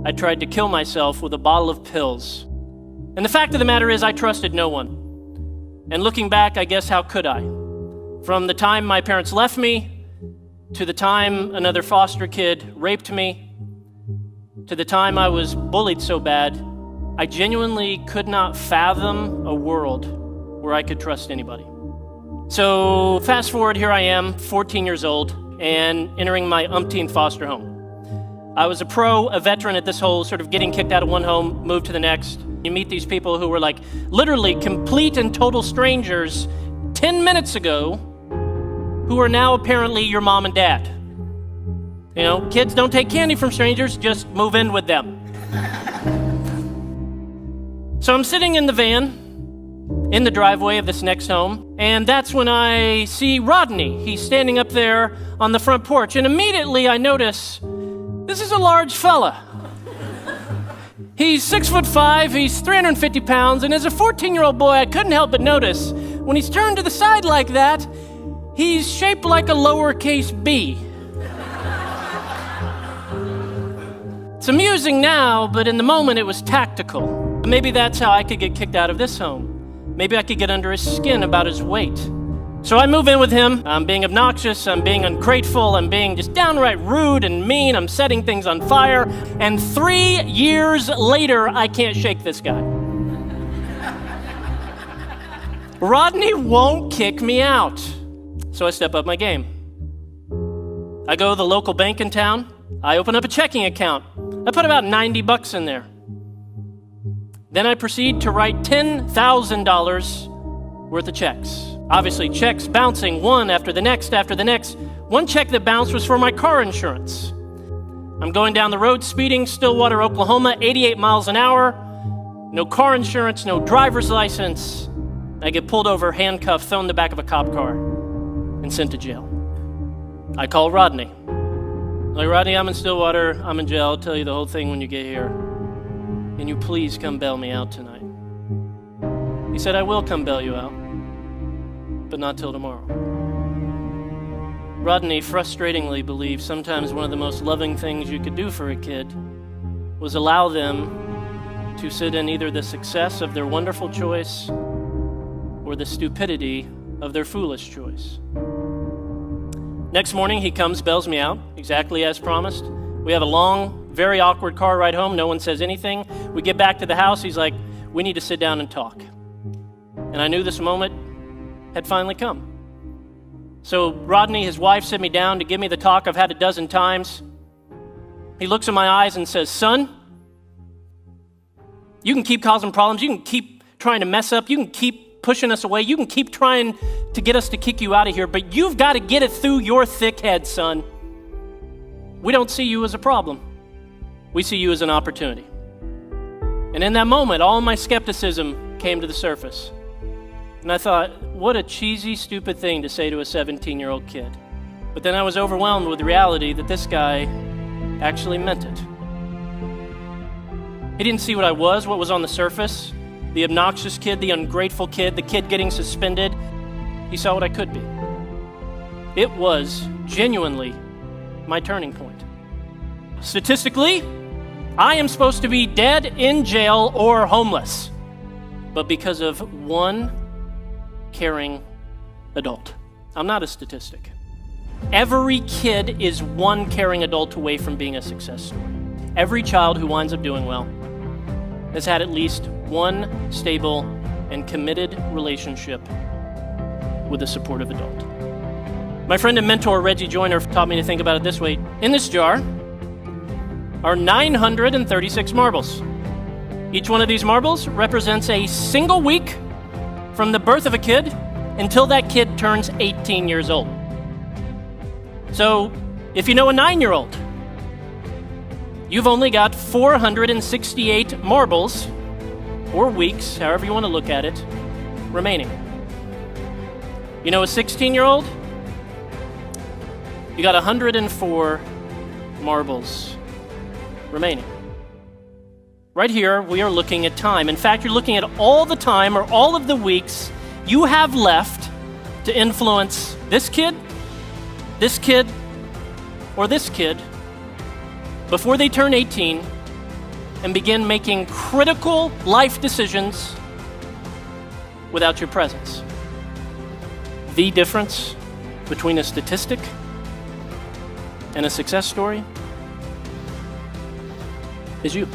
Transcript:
I tried to kill myself with a bottle of pills. And the fact of the matter is I trusted no one. And looking back, I guess how could I? From the time my parents left me, to the time another foster kid raped me, to the time I was bullied so bad, I genuinely could not fathom a world where I could trust anybody. So fast forward, here I am, 14 years old, and entering my umpteenth foster home. I was a veteran at this whole sort of getting kicked out of one home, moved to the next. You meet these people who were like literally complete and total strangers 10 minutes ago who are now apparently your mom and dad. You know, kids don't take candy from strangers, just move in with them. So I'm sitting in the van in the driveway of this next home, and that's when I see Rodney. He's standing up there on the front porch, and immediately I notice this is a large fella. He's 6'5", he's 350 pounds, and as a 14-year-old boy, I couldn't help but notice when he's turned to the side like that, he's shaped like a lowercase b. It's amusing now, but in the moment it was tactical. Maybe that's how I could get kicked out of this home. Maybe I could get under his skin about his weight. So I move in with him. I'm being obnoxious, I'm being ungrateful, I'm being just downright rude and mean, I'm setting things on fire, and 3 years later, I can't shake this guy. Rodney won't kick me out. So I step up my game. I go to the local bank in town, I open up a checking account. I put about $90 in there. Then I proceed to write $10,000 worth of checks. Obviously, checks bouncing one after the next after the next. One check that bounced was for my car insurance. I'm going down the road speeding, Stillwater, Oklahoma, 88 miles an hour. No car insurance, no driver's license. I get pulled over, handcuffed, thrown in the back of a cop car, and sent to jail. I call Rodney. Like, Rodney, I'm in Stillwater, I'm in jail, I'll tell you the whole thing when you get here. Can you please come bail me out tonight? He said, I will come bail you out, but not till tomorrow. Rodney frustratingly believed sometimes one of the most loving things you could do for a kid was allow them to sit in either the success of their wonderful choice or the stupidity of their foolish choice. Next morning, he comes, bails me out, exactly as promised. We have a long, very awkward car ride home. No one says anything. We get back to the house. He's like, we need to sit down and talk. And I knew this moment had finally come. So Rodney, his wife, sit me down to give me the talk I've had a dozen times. He looks in my eyes and says, son, you can keep causing problems. You can keep trying to mess up. You can keep pushing us away. You can keep trying to get us to kick you out of here, but you've got to get it through your thick head, son. We don't see you as a problem. We see you as an opportunity. And in that moment, all my skepticism came to the surface. And I thought, what a cheesy, stupid thing to say to a 17-year-old kid. But then I was overwhelmed with the reality that this guy actually meant it. He didn't see what I was, what was on the surface, the obnoxious kid, the ungrateful kid, the kid getting suspended. He saw what I could be. It was genuinely my turning point. Statistically, I am supposed to be dead, in jail, or homeless, but because of one caring adult. I'm not a statistic. Every kid is one caring adult away from being a success story. Every child who winds up doing well has had at least one stable and committed relationship with a supportive adult. My friend and mentor, Reggie Joyner, taught me to think about it this way. In this jar are 936 marbles. Each one of these marbles represents a single week from the birth of a kid until that kid turns 18 years old. So, if you know a 9-year-old, you've only got 468 marbles, or weeks, however you want to look at it, remaining. You know a 16-year-old? You got 104 marbles remaining. Right here, we are looking at time. In fact, you're looking at all the time or all of the weeks you have left to influence this kid, or this kid before they turn 18 and begin making critical life decisions without your presence. The difference between a statistic and a success story is you.